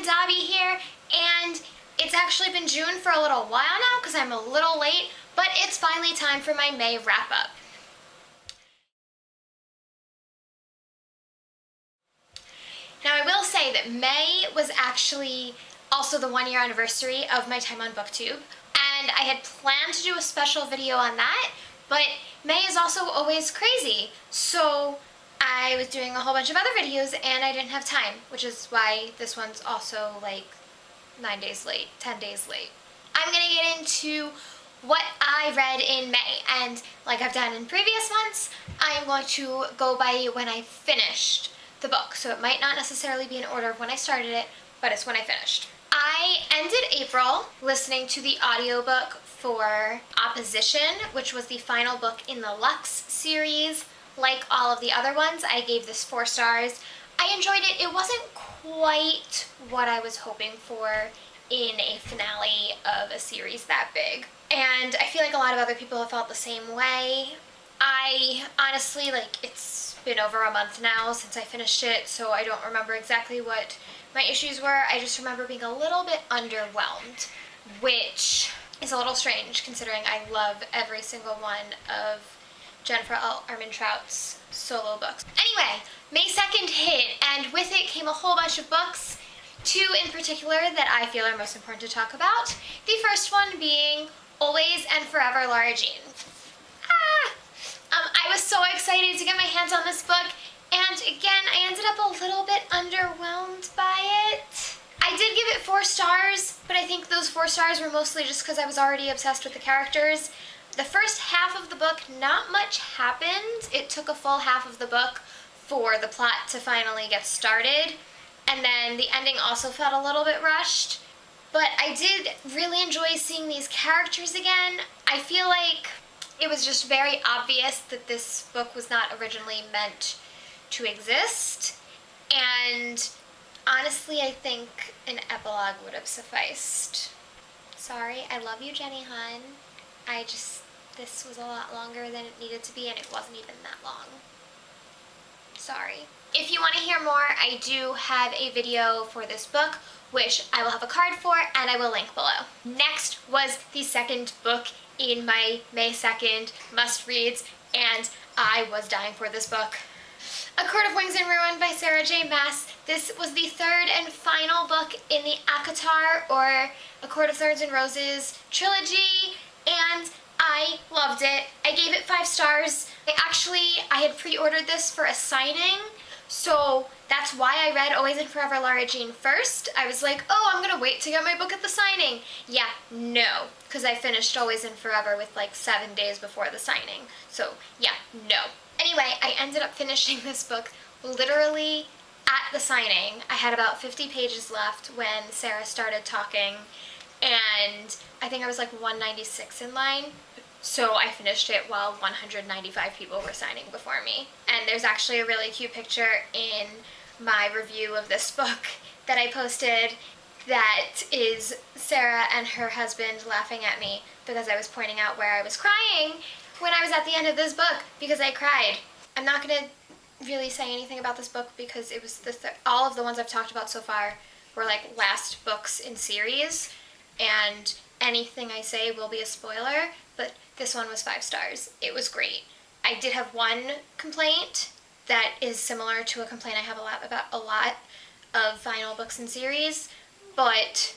friend Dobby here, and it's actually been June for a little while now because I'm a little late, but it's finally time for my May wrap-up. Now I will say that May was actually also the 1-year anniversary of my time on BookTube, and I had planned to do a special video on that, but May is also always crazy, so I was doing a whole bunch of other videos and I didn't have time, which is why this one's also like 9 days late, 10 days late. I'm gonna get into what I read in May, and like I've done in previous months, I am going to go by when I finished the book. So it might not necessarily be in order of when I started it, but it's when I finished. I ended April listening to the audiobook for Opposition, which was the final book in the Lux series. Like all of the other ones, I gave this 4 stars. I enjoyed it. It wasn't quite what I was hoping for in a finale of a series that big. And I feel like a lot of other people have felt the same way. I honestly, it's been over a month now since I finished it, so I don't remember exactly what my issues were. I just remember being a little bit underwhelmed, which is a little strange considering I love every single one of Jennifer L. Armentrout's solo books. Anyway, May 2nd hit, and with it came a whole bunch of books, 2 in particular that I feel are most important to talk about. The first one being Always and Forever, Lara Jean. I was so excited to get my hands on this book, and again, I ended up a little bit underwhelmed by it. I did give it 4 stars, but I think those 4 stars were mostly just because I was already obsessed with the characters. The first half of the book, not much happened. It took a full half of the book for the plot to finally get started, and then the ending also felt a little bit rushed. But I did really enjoy seeing these characters again. I feel like it was just very obvious that this book was not originally meant to exist, and honestly, I think an epilogue would have sufficed. Sorry, I love you, Jenny Hun. This was a lot longer than it needed to be, and it wasn't even that long. Sorry. If you want to hear more, I do have a video for this book, which I will have a card for, and I will link below. Next was the second book in my May 2nd must-reads, and I was dying for this book. A Court of Wings and Ruin by Sarah J. Maas. This was the 3rd and final book in the ACOTAR, or A Court of Thorns and Roses trilogy, and I loved it. I gave it 5 stars. I had pre-ordered this for a signing, so that's why I read Always and Forever, Lara Jean first. I was like, oh, I'm gonna wait to get my book at the signing. Yeah, no, because I finished Always and Forever with like 7 days before the signing. So yeah, no. Anyway, I ended up finishing this book literally at the signing. I had about 50 pages left when Sarah started talking, and I think I was like 196 in line. So I finished it while 195 people were signing before me. And there's actually a really cute picture in my review of this book that I posted that is Sarah and her husband laughing at me because I was pointing out where I was crying when I was at the end of this book because I cried. I'm not going to really say anything about this book because it was all of the ones I've talked about so far were like last books in series, and anything I say will be a spoiler, but this one was 5 stars. It was great. I did have one complaint that is similar to a complaint I have about a lot of final books in series, but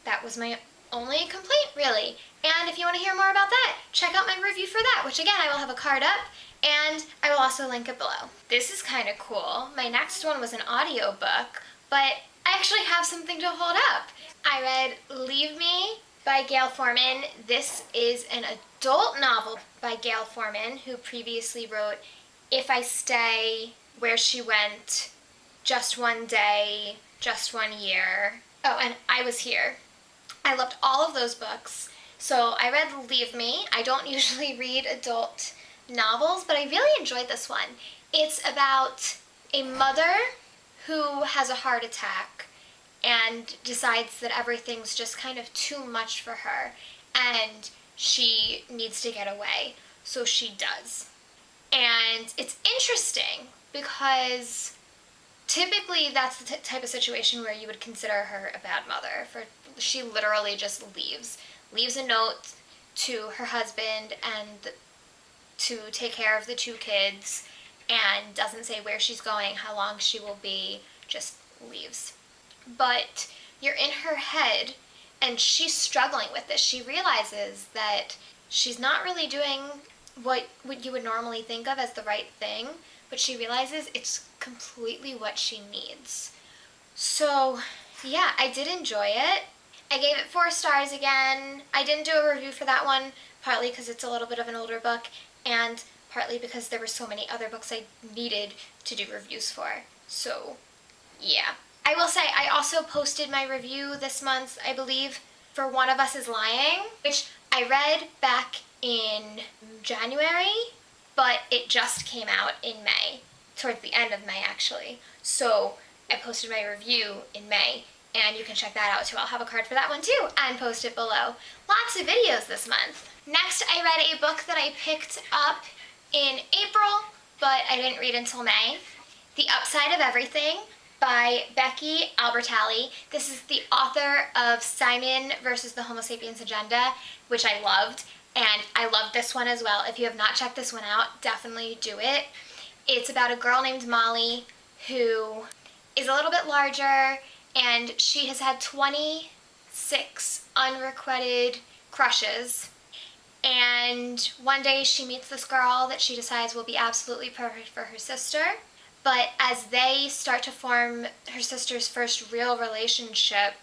that was my only complaint, really. And if you want to hear more about that, check out my review for that, which again, I will have a card up, and I will also link it below. This is kind of cool. My next one was an audiobook, but I actually have something to hold up. I read Leave Me by Gail Forman. This is an adult novel by Gail Forman, who previously wrote If I Stay, Where She Went, Just One Day, Just One Year. Oh, and I Was Here. I loved all of those books. So I read Leave Me. I don't usually read adult novels, but I really enjoyed this one. It's about a mother who has a heart attack and decides that everything's just kind of too much for her and she needs to get away. So she does. And it's interesting because typically that's the type of situation where you would consider her a bad mother. She literally just leaves a note to her husband and to take care of the 2 kids, and doesn't say where she's going, how long she will be, just leaves. But you're in her head, and she's struggling with this. She realizes that she's not really doing what you would normally think of as the right thing, but she realizes it's completely what she needs. So, yeah, I did enjoy it. I gave it 4 stars again. I didn't do a review for that one, partly because it's a little bit of an older book, and partly because there were so many other books I needed to do reviews for. So, yeah. I will say, I also posted my review this month, I believe, for One of Us is Lying, which I read back in January, but it just came out in May, towards the end of May, actually. So I posted my review in May, and you can check that out too. I'll have a card for that one too, and post it below. Lots of videos this month. Next, I read a book that I picked up in April, but I didn't read until May. The Upside of Everything by Becky Albertalli. This is the author of Simon versus the Homo Sapiens Agenda, which I loved, and I loved this one as well. If you have not checked this one out, definitely do it. It's about a girl named Molly who is a little bit larger, and she has had 26 unrequited crushes. And one day she meets this girl that she decides will be absolutely perfect for her sister. But as they start to form her sister's first real relationship,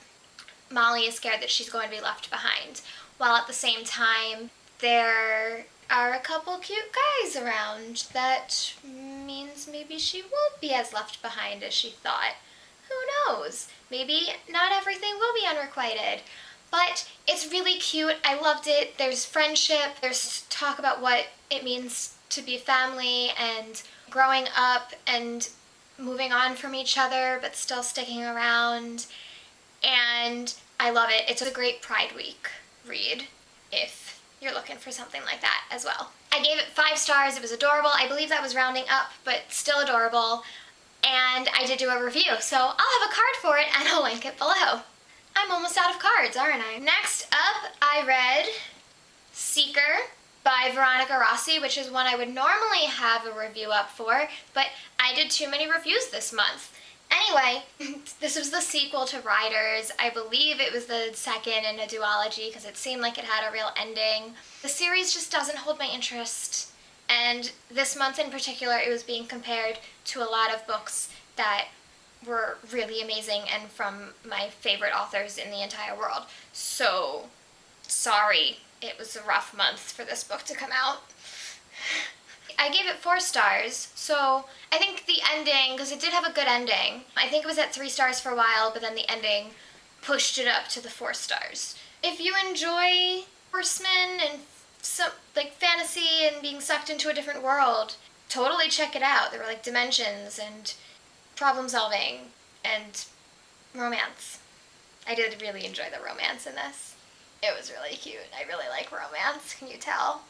Molly is scared that she's going to be left behind. While at the same time, there are a couple cute guys around that means maybe she won't be as left behind as she thought. Who knows? Maybe not everything will be unrequited. But it's really cute. I loved it. There's friendship. There's talk about what it means to be family and growing up and moving on from each other but still sticking around. And I love it. It's a great Pride Week read if you're looking for something like that as well. I gave it 5 stars. It was adorable. I believe that was rounding up, but still adorable. And I did do a review, so I'll have a card for it and I'll link it below. I'm almost out of cards, aren't I? Next up, I read Seeker by Veronica Rossi, which is one I would normally have a review up for, but I did too many reviews this month. Anyway, this was the sequel to Riders. I believe it was the second in a duology because it seemed like it had a real ending. The series just doesn't hold my interest, and this month in particular it was being compared to a lot of books that were really amazing and from my favorite authors in the entire world. So, sorry, it was a rough month for this book to come out. I gave it 4 stars, so I think the ending, because it did have a good ending, I think it was at 3 stars for a while, but then the ending pushed it up to the 4 stars. If you enjoy horsemen and some like fantasy and being sucked into a different world, totally check it out. There were like dimensions and problem solving and romance. I did really enjoy the romance in this. It was really cute. I really like romance, can you tell?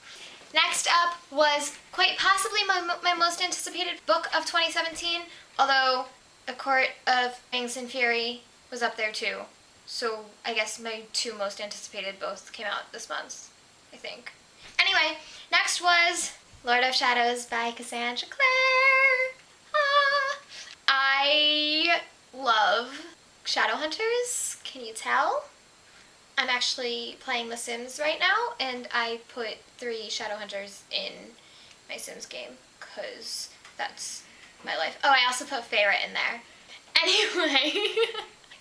Next up was quite possibly my most anticipated book of 2017, although A Court of Fangs and Fury was up there too. So I guess my 2 most anticipated both came out this month, I think. Anyway, next was Lord of Shadows by Cassandra Clare. I love Shadowhunters, can you tell? I'm actually playing The Sims right now, and I put 3 Shadowhunters in my Sims game, because that's my life. Oh, I also put Feyre in there. Anyway,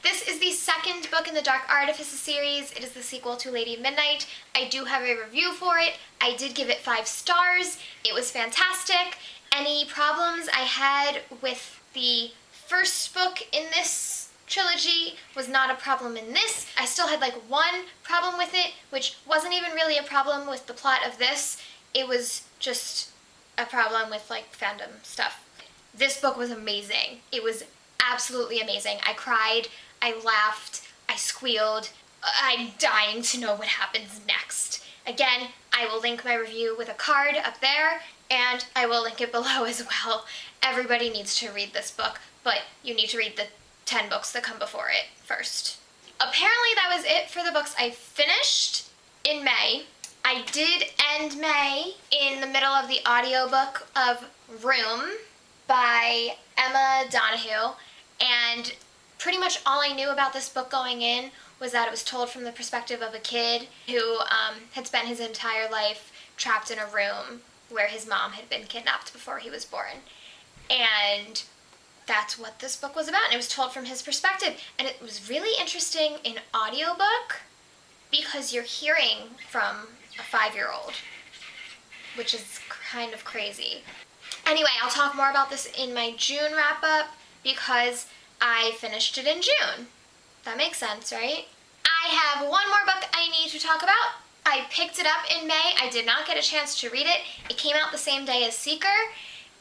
this is the second book in the Dark Artifices series. It is the sequel to Lady Midnight. I do have a review for it. I did give it 5 stars. It was fantastic. Any problems I had with the first book in this trilogy was not a problem in this. I still had like 1 problem with it, which wasn't even really a problem with the plot of this. It was just a problem with like fandom stuff. This book was amazing. It was absolutely amazing. I cried, I laughed, I squealed. I'm dying to know what happens next. Again, I will link my review with a card up there, and I will link it below as well. Everybody needs to read this book, but you need to read the 10 books that come before it first. Apparently that was it for the books I finished in May. I did end May in the middle of the audiobook of Room by Emma Donoghue, and pretty much all I knew about this book going in was that it was told from the perspective of a kid who had spent his entire life trapped in a room where his mom had been kidnapped before he was born. And that's what this book was about, and it was told from his perspective. And it was really interesting in audiobook because you're hearing from a 5-year-old, which is kind of crazy. Anyway, I'll talk more about this in my June wrap-up because I finished it in June. That makes sense, right? I have one more book I need to talk about. I picked it up in May. I did not get a chance to read it. It came out the same day as Seeker,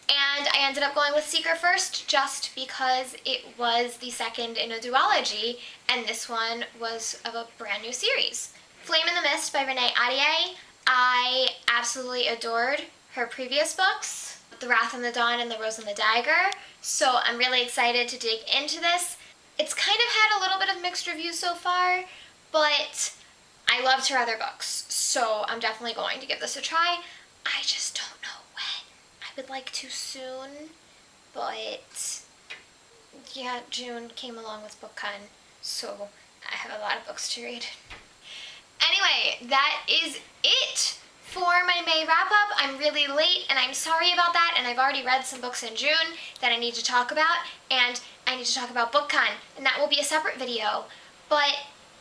and I ended up going with Seeker first just because it was the second in a duology, and this one was of a brand new series. Flame in the Mist by Renee Ahdieh. I absolutely adored her previous books, The Wrath and the Dawn and The Rose and the Dagger, so I'm really excited to dig into this. It's kind of had a little bit of mixed reviews so far, but I loved her other books, so I'm definitely going to give this a try. I just don't know when. I would like to soon, but yeah, June came along with BookCon, so I have a lot of books to read. Anyway, that is it for my May wrap-up. I'm really late, and I'm sorry about that, and I've already read some books in June that I need to talk about, and I need to talk about BookCon, and that will be a separate video. But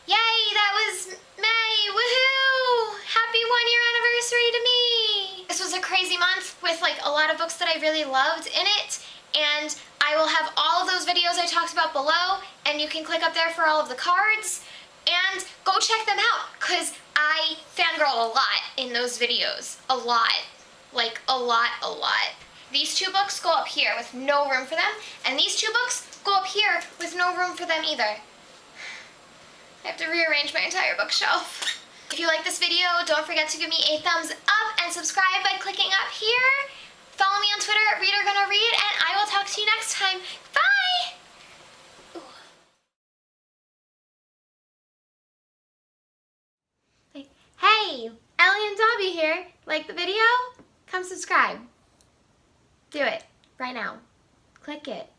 yay, that was May, woohoo! Happy 1-year anniversary to me! This was a crazy month with like a lot of books that I really loved in it, and I will have all of those videos I talked about below, and you can click up there for all of the cards, and go check them out, because I fangirl a lot in those videos. A lot. Like, a lot. These 2 books go up here with no room for them, and these 2 books go up here with no room for them either. I have to rearrange my entire bookshelf. If you like this video, don't forget to give me a thumbs up and subscribe by clicking up here. Follow me on Twitter at ReaderGonnaRead, and I will talk to you next time. Bye! Hey, Ellie and Dobby here. Like the video? Come subscribe. Do it right now. Click it.